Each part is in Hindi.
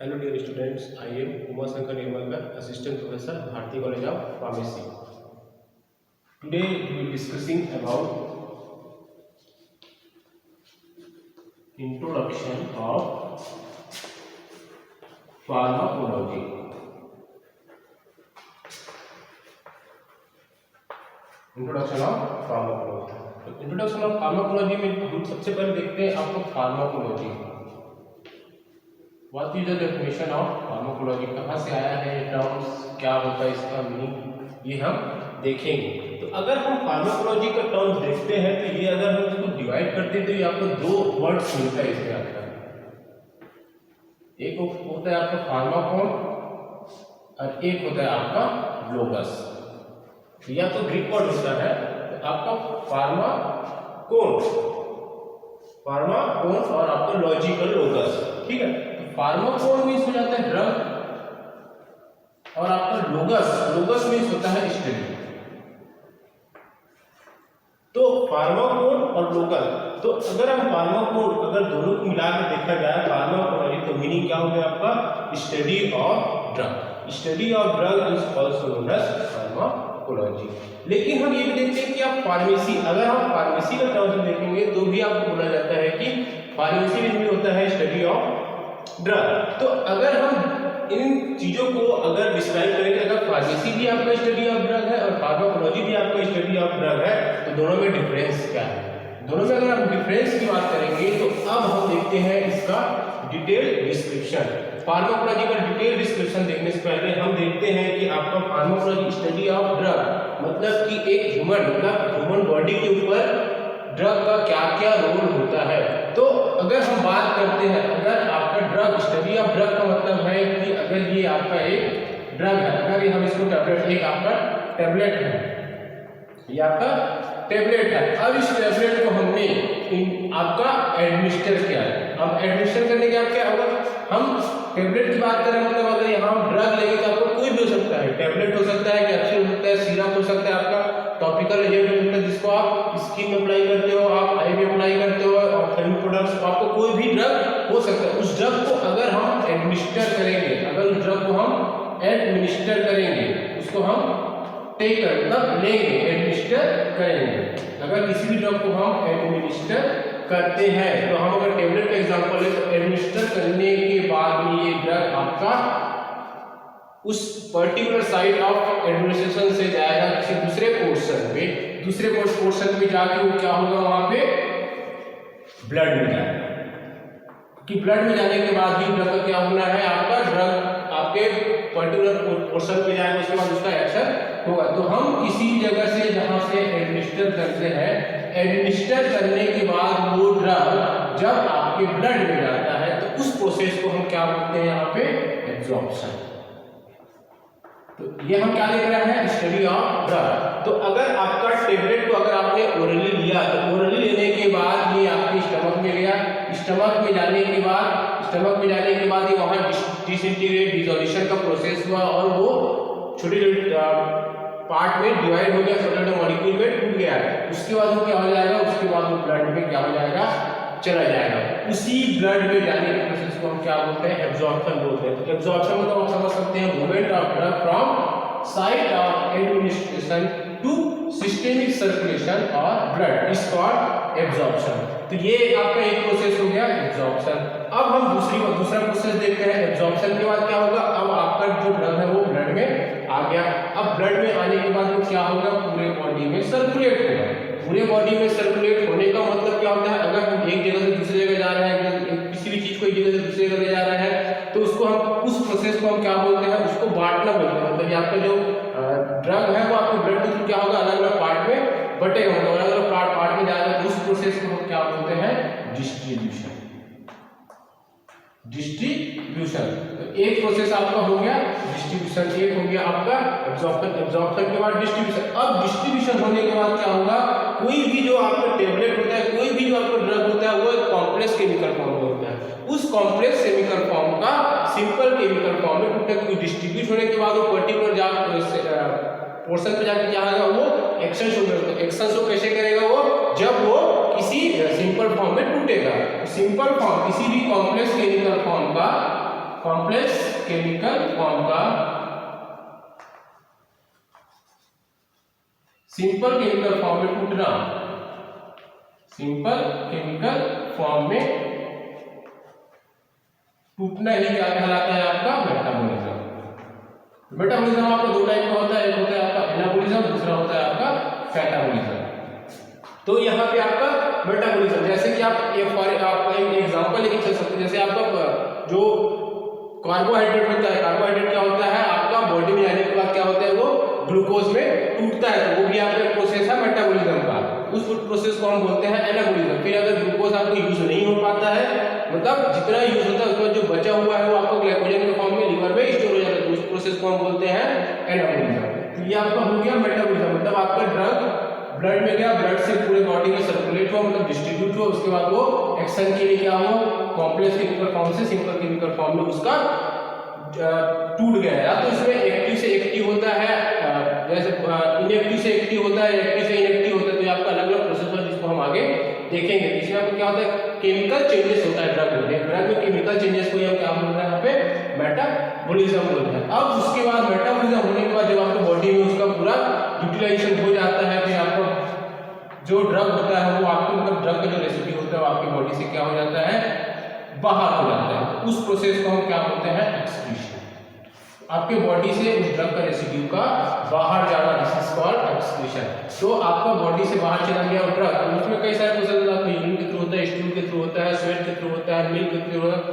Hello dear students, I am Umar Shankar Nirmalkar, Assistant Professor, Bharati College of Pharmacy. Today we will be discussing about introduction of pharmacology. Introduction of pharmacology. तो इंट्रोडक्शन ऑफ फार्माकोलॉजी में हम सबसे पहले देखते हैं आपको pharmacology. What is the definition of pharmacology, कहाँ से आया है टर्म्स, क्या होता है इसका मीनिंग, ये हम देखेंगे। तो अगर हम फार्माकोलॉजी का टर्म्स देखते हैं तो ये अगर हम इसको डिवाइड करते हैं तो ये आपको दो वर्ड्स मिलता है इसके अंदर। एक होता है आपका फार्माकोन और एक होता है आपका लोगस। या तो ग्रीक वर्ड होता है तो आपका फार्माकोन और आपका लॉजिकल लोगस, ठीक है। तो फार्माकोन मीन्स हो जाता है ड्रग और आपका लोगस मीन्स होता है स्टडी। तो फार्माकोन और लोगस, तो अगर हम फार्माकोन अगर दोनों को मिला के देखा जाए फार्माकोलॉजी तो मीनिंग क्या हो गया आपका study of drug. Study of drug is also known as pharmacology. लेकिन हम ये भी देखते हैं कि आप फार्मेसी, अगर हम फार्मेसी का टर्म देखेंगे तो भी आपको बोला जाता है कि फार्मेसी में भी होता है स्टडी ऑफ ड्रग। तो अगर हम इन चीजों को अगर डिस्क्राइब करेंगे, अगर फार्मेसी भी आपका स्टडी ऑफ ड्रग है और फार्माकोलॉजी भी आपका स्टडी ऑफ ड्रग है तो दोनों में डिफरेंस क्या है। दोनों में अगर हम डिफरेंस की बात करेंगे तो अब हम देखते हैं इसका डिटेल डिस्क्रिप्शन। फार्माकोलॉजी का डिटेल डिस्क्रिप्शन देखने से पहले हम देखते हैं कि आपका फार्माकोलॉजी स्टडी ऑफ ड्रग मतलब कि एक ह्यूमन बॉडी के ऊपर ड्रग का क्या क्या रोल होता है। तो अगर हम बात करते हैं, अगर आपका ड्रग स्टडी ऑफ ड्रग का मतलब है कि अगर ये आपका एक ड्रग है, अगर हम इसको टैबलेट, एक आपका टैबलेट है, ये आपका टैबलेट है। अब इस टैबलेट को हमने आपका एडमिनिस्टर किया है। अब एडमिनिस्टर करने के आप क्या होगा, हम टैबलेट की बात करें मतलब अगर यहाँ ड्रग लेंगे तो आपको कोई भी हो सकता है, टैबलेट हो सकता है, कैप्सूल हो सकता है, सिरप हो सकता है, आपका टॉपिकल एजेंट हो सकता है जिसको आप स्किन में अप्लाई करते हो, आप आई में अप्लाई करते हो, और थर्मल प्रोडक्ट्स, आपको कोई भी ड्रग हो सकता है। उस ड्रग को अगर हम एडमिनिस्टर करेंगे, अगर उस ड्रग को हम एडमिनिस्टर करेंगे, उसको हम टेक मतलब लेंगे, एडमिनिस्टर करेंगे। अगर किसी भी ड्रग को हम एडमिनिस्टर करते हैं तो हम अगर टेबलेट का एग्जांपल ले तो एडमिनिस्टर करने के बाद में ये ड्रग आपका उस पर्टिकुलर साइट ऑफ एडमिनिस्ट्रेशन से जाएगा किसी दूसरे पोर्शन पे जाके वो क्या होगा, वहां पे ब्लड में जाएगा। कि ब्लड में जाने के बाद ही ड्रग का क्या होना है, आपका ड्रग आपके पर्टिकुलर पोर्शन पे जाएगा, उसके बाद उसका एक्शन होगा। तो हम किसी जगह से जहां से एडमिनिस्टर करते हैं, एडमिनिस्टर करने के बाद वो ड्रग जब आपके ब्लड में जाता है तो उस प्रोसेस को हम क्या बोलते हैं यहाँ पे, एब्जॉर्प्शन। तो ये हम क्या देख रहे हैं, स्टडी ऑफ ड्रग। तो अगर आपका टेबलेट को अगर आपने ओरली लिया तो ओरली लेने के बाद ये आपके स्टमक में गया, स्टमक में जाने के बाद ये वहां डिसइंटीग्रेट डिसोल्यूशन का प्रोसेस हुआ और वो छोटे पार्ट में डिवाइड हो गया, छोटे मॉलिक्यूल में टूट गया। उसके बाद वो क्या हो जाएगा, उसके बाद वो ब्लड में क्या हो जाएगा, चला जाएगा। उसी ब्लड में जाने के प्रोसेस को हम क्या बोलते हैं, एब्जॉर्प्शन बोलते हैं। तो एब्जॉर्प्शन मतलब आप समझ सकते हैं movement of drug from site of administration to systemic circulation और ब्लड इज कॉल्ड एब्जॉर्प्शन। तो ये आपका एक प्रोसेस हो गया एब्जॉर्प्शन। अब हम दूसरा प्रोसेस देखते हैं। एब्जॉर्प्शन के बाद क्या होगा, अब आपका जो ड्रग है वो ब्लड में आ गया। अब ब्लड में आने के बाद वो क्या होगा, पूरे बॉडी में सर्कुलेट होगा। पूरे बॉडी में सर्कुलेट होने का मतलब क्या होता है, अगर हम एक जगह से दूसरी जगह जा रहे हैं, किसी भी चीज को एक जगह से दूसरी जगह ले जा रहे हैं तो उसको हम उस प्रोसेस को हम क्या बोलते हैं, उसको बांटना बोलते हैं। मतलब आपका जो ड्रग है वो आपके ब्लड के थ्रू क्या होगा, अलग अलग पार्ट में बटेगा, मतलब अलग अलग पार्ट में जाएगा। तो उस प्रोसेस को हम क्या बोलते हैं, डिस्ट्रीब्यूशन। तो एक प्रोसेस आपका हो गया डिस्ट्रीब्यूशन, एक हो गया आपका एब्जॉर्प्शन के बाद डिस्ट्रीब्यूशन। अब डिस्ट्रीब्यूशन होने के बाद क्या होगा, कोई भी जो आपका टेबलेट होता है, कोई भी जो आपका ड्रग होता है वो एक कॉम्प्लेक्स केमिकल फॉर्म में होता है। उस कॉम्प्लेक्स केमिकल फॉर्म का सिंपल केमिकल फॉर्म में टूटने डिस्ट्रीब्यूट होने के बाद वो पर्टिकुलर पोर्शन पे जाके क्या होगा, वो एक्शन शो करेगा। एक्शन शो कैसे करेगा, वो जब वो किसी सिंपल फॉर्म में टूटेगा। सिंपल फॉर्म किसी भी कॉम्प्लेक्स केमिकल फॉर्म का कॉम्प्लेक्स केमिकल फॉर्म का सिंपल केमिकल फॉर्म में टूटना, सिंपल केमिकल फॉर्म में टूटना ही क्या कहलाता है आपका मेटाबॉलिज्म। मेटाबॉलिज्म आपका दो टाइप का होता है, एक होता है आपका एनाबॉलिज्म, दूसरा होता है आपका कैटाबॉलिज्म। तो यहाँ पे आपका मेटाबॉलिज्म, जैसे कि आप एक एग्जांपल लेके चल सकते हैं, जैसे आपका जो कार्बोहाइड्रेट होता है, कार्बोहाइड्रेट क्या होता है आपका बॉडी में आने के बाद क्या होता है वो ग्लूकोज में टूटता है, तो वो भी आपका प्रोसेस है मेटाबॉलिज्म का, उस प्रोसेस को हम बोलते हैं एनाबॉलिज्म। फिर अगर ग्लूकोज आपको यूज नहीं हो पाता है, मतलब जितना यूज होता है उसका जो बचा हुआ है वो आपको ग्लाइकोजन के फॉर्म में लिवर में स्टोर हो जाता है, तो उस प्रोसेस को हम बोलते हैं एनाबॉलिज्म। तो ये आपका हो गया मेटाबॉलिज्म, मतलब आपका ड्रग ब्लड में गया, ब्लड से पूरे बॉडी में सर्कुलेट हुआ, मतलब डिस्ट्रीब्यूट हुआ, उसके बाद वो एक्शन के लिए क्या हुआ, कॉम्प्लेक्स केमिकल फॉर्म से सिंपल केमिकल फॉर्म में उसका टूट गया। या तो इसमें एक्टिव से एक्टिव होता है, जैसे इनएक्टिव से एक्टिव होता है, एक्टिव से इनएक्टिव होता है, तो ये आपका अलग अलग प्रोसेस है जिसको हम आगे देखेंगे। इसमें आपको क्या होता है केमिकल चेंजेस होता है ड्रग में, ड्रग में केमिकल चेंजेस को हम क्या बोल रहे हैं यहाँ पे मेटाबॉलिज्म बोल रहे हैं। अब उसके बाद मेटाबॉलिज्म होने के बाद जब आपकी बॉडी में उसका पूरा यूटिलाइजेशन हो जाता है, फिर आपको जो ड्रग होता है वो आपको मतलब ड्रग का जो रेसिड्यू होता है वो आपकी बॉडी से क्या हो जाता है बाहर हो जाता है, तो उस प्रोसेस को हम क्या बोलते हैं एक्सक्रीशन। आपके बॉडी से उस ड्रग का रेसिड्यू का बाहर जाना, दिस इज कॉल्ड एक्सक्रीशन। तो आपका बॉडी से बाहर चला गया ड्रग, तो उसमें कई सारे प्रोसेस होता है, यूरिन के थ्रू होता है, स्टूल के थ्रू होता है, स्वेट के थ्रू होता है, मिल्क के थ्रू होता है,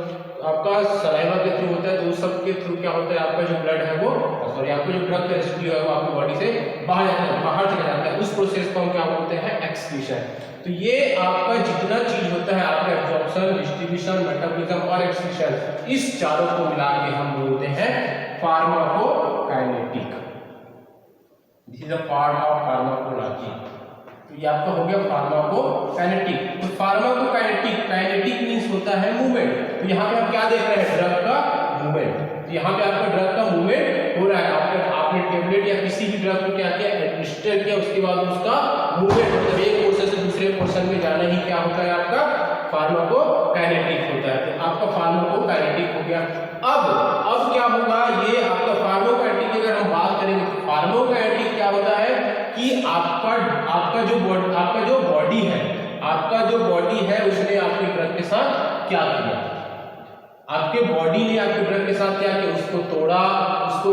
आपका सलाइवा के थ्रू होता है, तो उस सब के थ्रू क्या होता है आपका जो ब्लड है वो सॉरी आपका जो ड्रग का रेसिड्यू है वो आपकी बॉडी से बाहर जाता है, बाहर चला जाता है, उस प्रोसेस को हम क्या बोलते हैं एक्सक्रीशन। तो ये आपका जितना चीज होता है आपका एब्जॉर्प्शन, डिस्ट्रीब्यूशन, मेटाबॉलिज्म और एक्सक्रीशन, इस चारों को मिला के हम बोलते हैं pharmacokinetic. This is a part of pharmacology. तो ये आपका हो गया फार्माकोकाइनेटिक। तो फार्माकोकाइनेटिक, काइनेटिक मींस होता है मूवमेंट, तो यहाँ पे आप क्या देख रहे हैं ड्रग का मूवमेंट, तो यहाँ पे आपका ड्रग का मूवमेंट हो रहा है, आपने टेबलेट या किसी भी ड्रग को क्या किया एडमिनिस्टर किया, उसके बाद उसका मूवमेंट मतलब एक पोर्शन से दूसरे पोर्शन में जाना ही क्या होता है आपका फार्माकोकाइनेटिक होता है। तो आपका फार्माकोकाइनेटिक हो गया। अब क्या होगा, ये आपका फार्माकोकाइनेटिक की अगर हम बात करेंगे तो फार्माकोकाइनेटिक क्या होता है कि आपका जो बॉडी है उसने आपके ड्रग के साथ क्या किया, आपके बॉडी ने आपके ड्रग के साथ क्या किया, उसको तोड़ा, उसको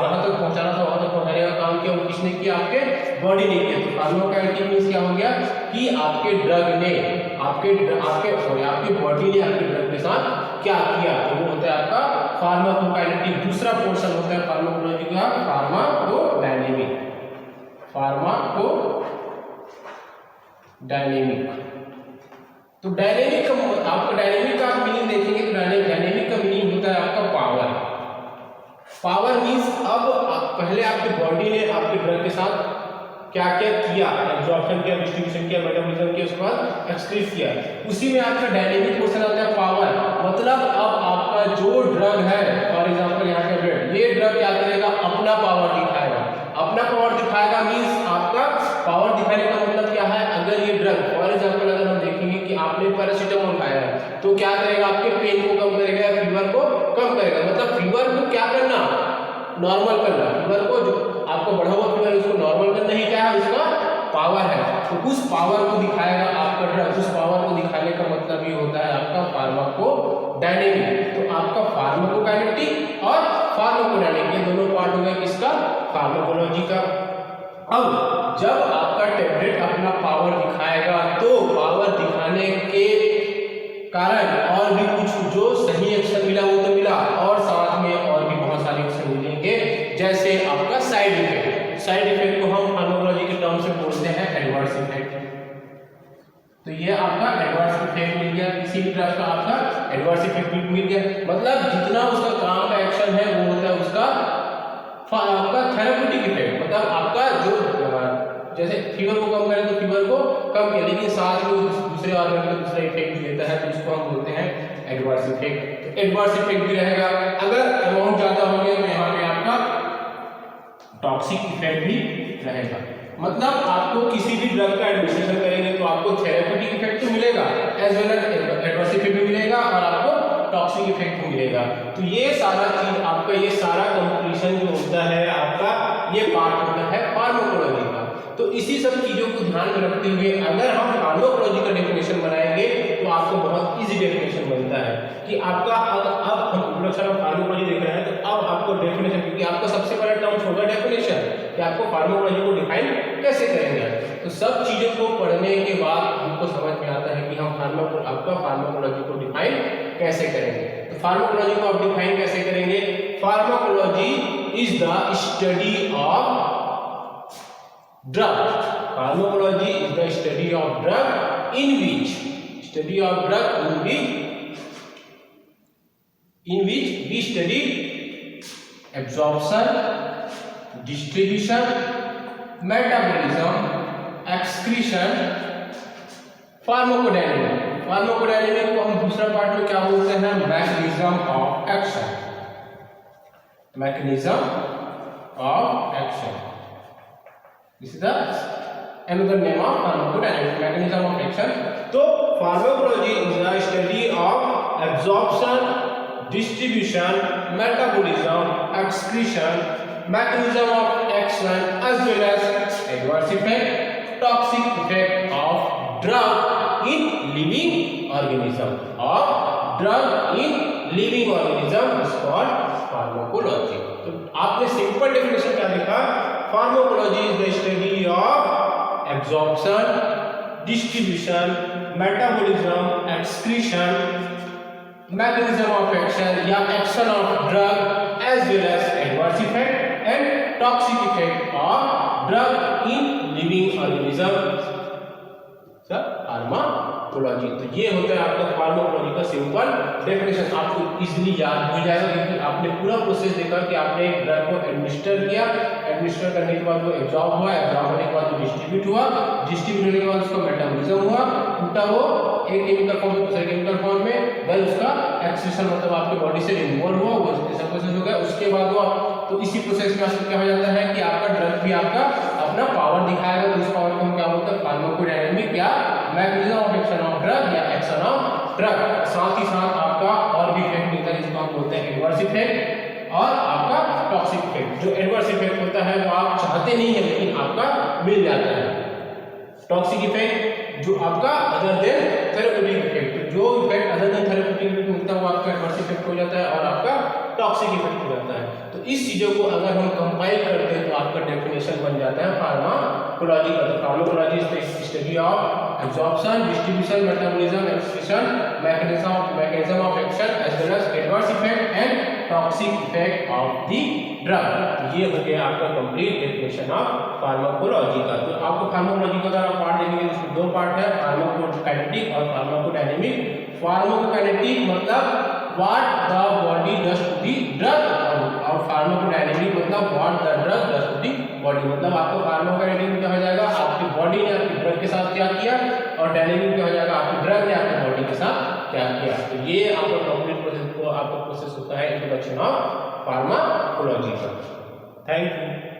जहां तक पहुंचाना था वहां तक पहुंचाने का काम किया, वो किसने किया आपके बॉडी ने किया। तो फार्माकोकाइनेटिक मींस क्या हो गया कि आपके ड्रग ने आपके बॉडी ने आपके ड्रग के साथ क्या किया, तो वो होता है आपका फार्माकोकाइनेटिक। दूसरा पोर्शन होता है फार्माकोलॉजी का फार्माकोडायनेमिक। तो डायनेमिक का आपका डायनेमिक का मीनिंग देखेंगे तो डायनेमिक का मीनिंग होता है आपका पावर मींस अब पहले आपकी बॉडी ने आपके ड्रग के साथ क्या क्या किया, एब्जॉर्प्शन किया, डिस्ट्रीब्यूशन किया, मेटाबॉलिज्म किया, उसके बाद एक्सक्रीट किया, उसी में आपका डायनेमिक पोर्शन आता है पावर। मतलब अब आपका जो ड्रग है फॉर एग्जांपल यहाँ के ब्लड, ये ड्रग क्या करेगा अपना पावर दिखाएगा। अपना पावर दिखाएगा मींस आपका पावर दिखाने का मतलब क्या है, अगर ये ड्रग फॉर एग्जांपल अगर हम देखेंगे कि आपने पैरासीटामोल खाया है तो क्या करेगा आपके पेन को कम करेगा, फीवर को कम करेगा, मतलब फीवर को क्या करना नॉर्मल करना, फीवर को जो आपको बढ़ा हुआ फीवर है उसको नॉर्मल करना ही क्या है उसका पावर है, तो उस पावर को दिखाएगा आपका ड्रग। उस पावर को दिखाने का मतलब ये होता है आपका फार्माकोडायनेमिक। तो आपका फार्माकोकाइनेटिक और फार्माकोडायनेमिक ये दोनों पार्ट हो गए किसका फार्माकोलॉजी का। अब जब आपका टेबलेट अपना पावर दिखाएगा तो पावर दिखाने के कारण और भी कुछ जो सही एक्शन मिला वो तो मिला, और साथ में और भी बहुत सारे एक्शन मिलेंगे, जैसे आपका साइड इफेक्ट। साइड इफेक्ट को हम फार्माकोलॉजी के टर्म से बोलते हैं एडवर्स इफेक्ट। तो ये आपका एडवर्स इफेक्ट मिल गया, किसी भी ड्रग का आपका एडवर्स इफेक्ट मिल गया, मतलब जितना उसका काम का एक्शन है वो होता है उसका आपका थेराप्यूटिक इफेक्ट, मतलब आपका जो जैसे फीवर को कम करें तो फीवर को कम किया, लेकिन साथ में दूसरे ऑर्गन का दूसरा इफेक्ट भी देता है, तो उसको हम बोलते हैं एडवर्स इफेक्ट। तो एडवर्स इफेक्ट भी रहेगा, अगर अमाउंट ज्यादा हो गया तो यहाँ पे आपका टॉक्सिक इफेक्ट भी रहेगा। मतलब आपको किसी भी ड्रग का एडमिनिस्ट्रेशन करेंगे तो आपको थेराप्यूटिक इफेक्ट तो मिलेगा as well as adverse effect भी मिलेगा और आपको टॉक्सिक इफेक्ट मिलेगा। तो ये सारा चीज आपका, ये सारा कंप्लीशन जो होता है आपका, ये पार्ट होता है फार्माकोलॉजी का। तो इसी सब चीजों को ध्यान में रखते हुए अगर हम फार्माकोलॉजी का डेफिनेशन बनाएंगे तो आपको बहुत इजी डेफिनेशन बनता है कि आपका अब हम इंट्रोडक्शन ऑफ फार्माकोलॉजी देख रहे हैं, तो अब आपको डेफिनेशन, क्योंकि आपका सबसे बड़ा टर्म होगा डेफिनेशन कि आपको फार्माकोलॉजी को डिफाइन कैसे करेंगे। तो सब चीजों को पढ़ने के बाद हमको समझ में आता है कि हम फार्माकोलॉजी को डिफाइन कैसे करेंगे। तो फार्माकोलॉजी को आप डिफाइन कैसे करेंगे? Pharmacology is the study of drug. Pharmacology is the study of drug in which we study absorption, distribution, metabolism, excretion, pharmacodynamic. Pharmacodynamic को हम दूसरा पार्ट में क्या बोलते हैं? Mechanism of action. Mechanism of action, this is the another name of pharmacodynamics, mechanism of action. तो pharmacology is the study of absorption, distribution, metabolism, excretion, mechanism of action as well as adverse effect, toxic effect of drug in living organism, is called pharmacology. तो आपने सिंपल डेफिनेशन क्या लिखा? Pharmacology is the study of absorption, distribution, metabolism, excretion, mechanism of action या action of drug as well as adverse effect and toxic effect of drug in living organism, pharmacology. तो ये होता है आपका फार्माकोलॉजी का सिंपल डेफिनेशन। आपको इजीली याद हो जाएगा क्योंकि आपने पूरा प्रोसेस देखा कि आपने एक ड्रग को एडमिनिस्टर किया, एडमिनिस्टर करने के बाद वो एब्जॉर्ब हुआ, एब्जॉर्ब होने के बाद वो डिस्ट्रीब्यूट हुआ, डिस्ट्रीब्यूट होने के बाद उसका मेटाबॉलिज्म हुआ, टूटा वो एक केमिकल फॉर्म से दूसरे केमिकल फॉर्म में, देन उसका एक्सक्रीशन मतलब आपकी बॉडी से रिमूवल हुआ, वो ऐसा प्रोसेस हो गया। उसके बाद वो, तो इसी प्रोसेस में आपको क्या हो जाता है कि आपका ड्रग भी आपका अपना पावर दिखाएगा। तो इस पावर को हम क्या बोलते हैं? फार्माकोडायनेमिक या mechanism of action of drug या एक्शन ऑफ ड्रग। साथ ही साथ आपका और भी इफेक्ट मिलता है जिसको हम बोलते हैं एडवर्स इफेक्ट और आपका टॉक्सिक इफेक्ट। जो एडवर्स इफेक्ट होता है वो आप चाहते नहीं है लेकिन आपका मिल जाता है। टॉक्सिक इफेक्ट जो आपका अदर देन थेरेप्यूटिक इफेक्ट, जो effect other than therapeutic effect होता है वो आपका एडवर्स इफेक्ट हो जाता है और आपका टॉक्सिक इफेक्ट हो जाता है। तो इस चीजों को अगर हम कंपाइल करते हैं तो आपका डेफिनेशन बन जाता है फार्माकोलॉजी का। तो pharmacology is the study of absorption, distribution, metabolism, excretion, mechanism of action as well as adverse effect and toxic effect of the drug। ये हो गया आपका कंप्लीट डेफिनेशन ऑफ फार्माकोलॉजी का। तो आपको फार्माकोलॉजी का अगर आप पार्ट देखेंगे तो इसमें दो पार्ट है, फार्माकोकाइनेटिक और फार्माकोडायनेमिक। फार्माकोकाइनेटिक मतलब what the body does to the drug और फार्माकोडायनेमिक मतलब what the drug does to the body। मतलब आपको फार्माकोकाइनेटिक में क्या हो जाएगा? आपकी बॉडी ने आपकी ड्रग के साथ क्या किया, और डायनेमिक क्या हो जाएगा? आपकी ड्रग ने आपकी बॉडी के साथ क्या किया। तो ये आपका कंप्लीट प्रोसेस, आपका प्रोसेस होता है इंट्रोडक्शन ऑफ फार्माकोलॉजी का। Thank you.